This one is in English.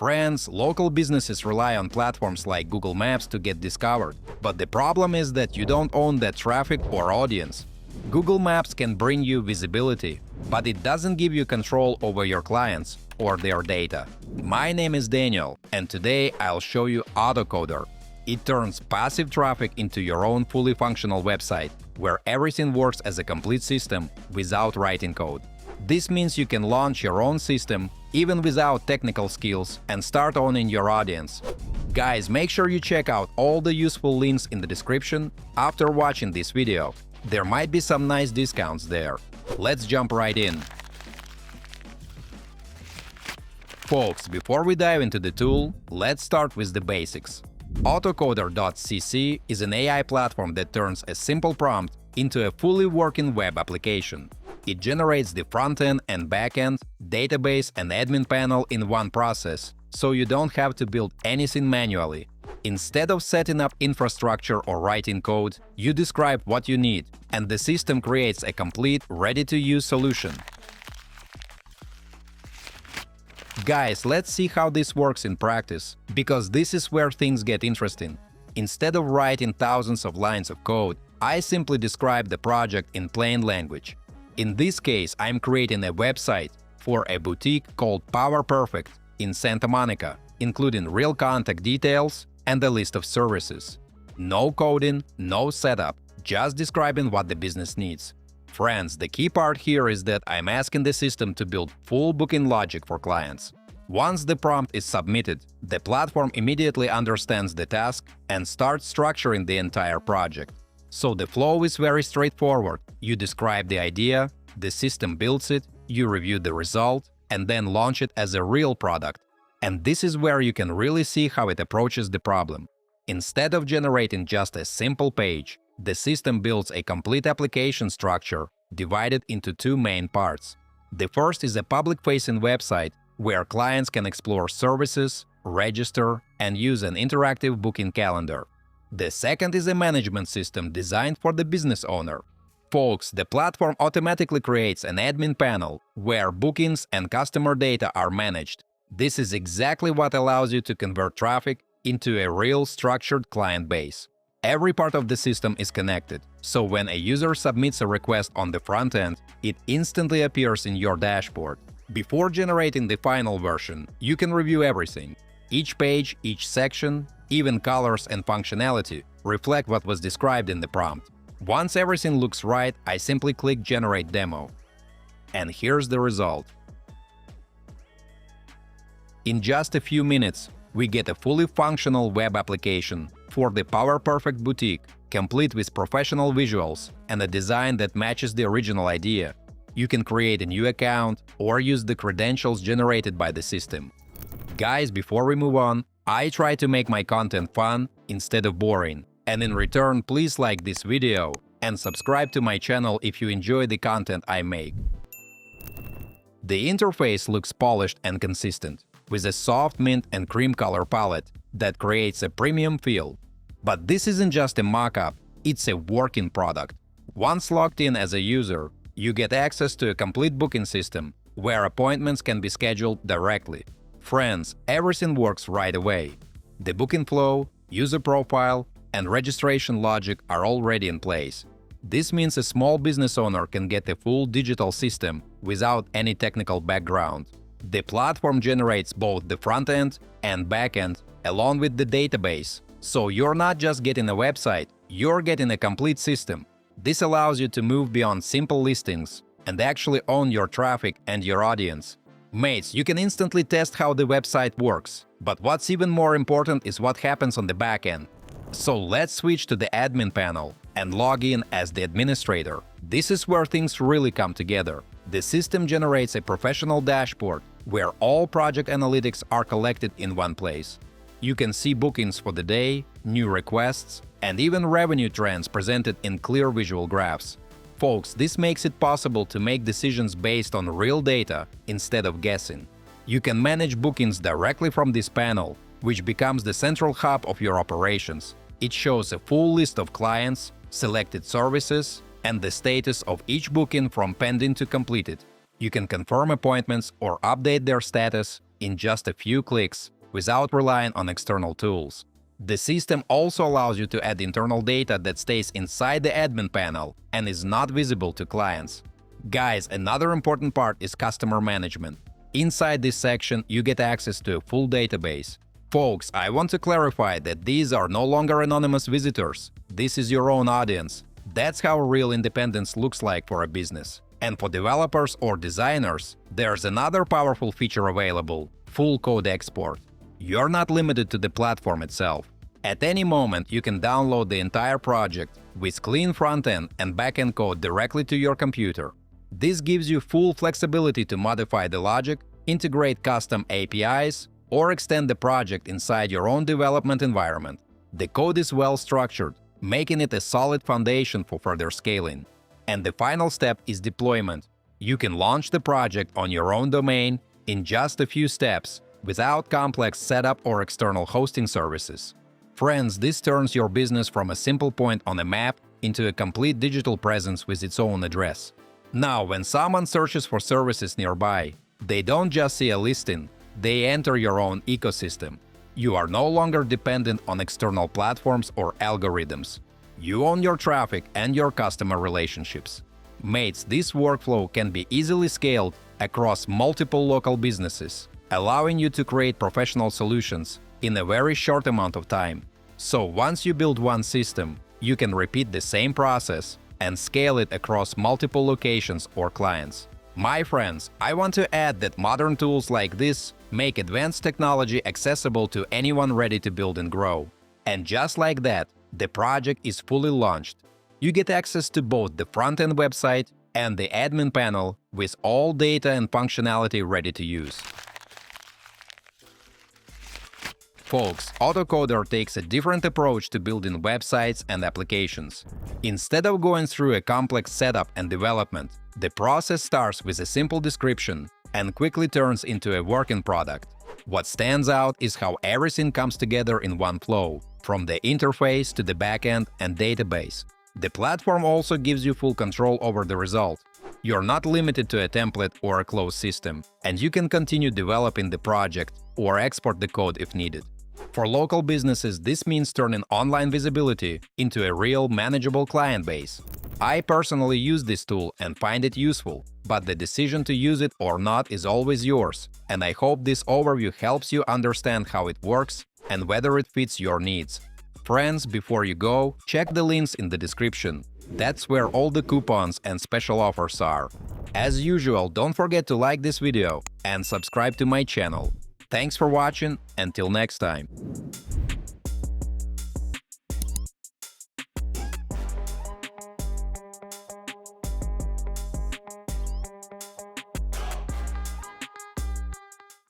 Friends, local businesses rely on platforms like Google Maps to get discovered, but the problem is that you don't own that traffic or audience. Google Maps can bring you visibility, but it doesn't give you control over your clients or their data. My name is Daniel, and today I'll show you Autocoder. It turns passive traffic into your own fully functional website, where everything works as a complete system without writing code. This means you can launch your own system even without technical skills and start owning your audience. Guys, make sure you check out all the useful links in the description after watching this video. There might be some nice discounts there. Let's jump right in. Folks, before we dive into the tool, let's start with the basics. Autocoder.cc is an AI platform that turns a simple prompt into a fully working web application. It generates the front-end and back-end, database and admin panel in one process, so you don't have to build anything manually. Instead of setting up infrastructure or writing code, you describe what you need, and the system creates a complete, ready-to-use solution. Guys, let's see how this works in practice, because this is where things get interesting. Instead of writing thousands of lines of code, I simply describe the project in plain language. In this case, I'm creating a website for a boutique called PowerPerfect in Santa Monica, including real contact details and a list of services. No coding, no setup, just describing what the business needs. Friends, the key part here is that I'm asking the system to build full booking logic for clients. Once the prompt is submitted, the platform immediately understands the task and starts structuring the entire project. So the flow is very straightforward. You describe the idea, the system builds it, you review the result, and then launch it as a real product. And this is where you can really see how it approaches the problem. Instead of generating just a simple page, the system builds a complete application structure divided into two main parts. The first is a public-facing website where clients can explore services, register, and use an interactive booking calendar. The second is a management system designed for the business owner. Folks, the platform automatically creates an admin panel where bookings and customer data are managed. This is exactly what allows you to convert traffic into a real structured client base. Every part of the system is connected, so when a user submits a request on the front end, it instantly appears in your dashboard. Before generating the final version, you can review everything. Each page, each section, even colors and functionality reflect what was described in the prompt. Once everything looks right, I simply click Generate Demo. And here's the result. In just a few minutes, we get a fully functional web application for the PowerPerfect boutique, complete with professional visuals and a design that matches the original idea. You can create a new account or use the credentials generated by the system. Guys, before we move on, I try to make my content fun instead of boring. And in return, please like this video and subscribe to my channel if you enjoy the content I make. The interface looks polished and consistent, with a soft mint and cream color palette that creates a premium feel. But this isn't just a mock-up, it's a working product. Once logged in as a user, you get access to a complete booking system where appointments can be scheduled directly. Friends, everything works right away. The booking flow, user profile, and registration logic are already in place. This means a small business owner can get a full digital system without any technical background. The platform generates both the front-end and back-end along with the database, so you're not just getting a website, you're getting a complete system. This allows you to move beyond simple listings and actually own your traffic and your audience. Mates, you can instantly test how the website works, but what's even more important is what happens on the back end. So let's switch to the admin panel and log in as the administrator. This is where things really come together. The system generates a professional dashboard where all project analytics are collected in one place. You can see bookings for the day, new requests, and even revenue trends presented in clear visual graphs. Folks, this makes it possible to make decisions based on real data instead of guessing. You can manage bookings directly from this panel, which becomes the central hub of your operations. It shows a full list of clients, selected services, and the status of each booking from pending to completed. You can confirm appointments or update their status, in just a few clicks without relying on external tools. The system also allows you to add internal data that stays inside the admin panel and is not visible to clients. Guys, another important part is customer management. Inside this section, you get access to a full database. Folks, I want to clarify that these are no longer anonymous visitors. This is your own audience. That's how real independence looks like for a business. And for developers or designers, there's another powerful feature available: full code export. You're not limited to the platform itself. At any moment, you can download the entire project with clean front-end and back-end code directly to your computer. This gives you full flexibility to modify the logic, integrate custom APIs, or extend the project inside your own development environment. The code is well structured, making it a solid foundation for further scaling. And the final step is deployment. You can launch the project on your own domain in just a few steps, without complex setup or external hosting services. Friends, this turns your business from a simple point on a map into a complete digital presence with its own address. Now, when someone searches for services nearby, they don't just see a listing, they enter your own ecosystem. You are no longer dependent on external platforms or algorithms. You own your traffic and your customer relationships. Mates, this workflow can be easily scaled across multiple local businesses, allowing you to create professional solutions in a very short amount of time. So once you build one system, you can repeat the same process and scale it across multiple locations or clients. My friends, I want to add that modern tools like this make advanced technology accessible to anyone ready to build and grow. And just like that, the project is fully launched. You get access to both the front-end website and the admin panel with all data and functionality ready to use. Folks, Autocoder takes a different approach to building websites and applications. Instead of going through a complex setup and development, the process starts with a simple description and quickly turns into a working product. What stands out is how everything comes together in one flow, from the interface to the backend and database. The platform also gives you full control over the result. You're not limited to a template or a closed system, and you can continue developing the project or export the code if needed. For local businesses, this means turning online visibility into a real manageable client base. I personally use this tool and find it useful, but the decision to use it or not is always yours, and I hope this overview helps you understand how it works and whether it fits your needs. Friends, before you go, check the links in the description. That's where all the coupons and special offers are. As usual, don't forget to like this video and subscribe to my channel. Thanks for watching, until next time.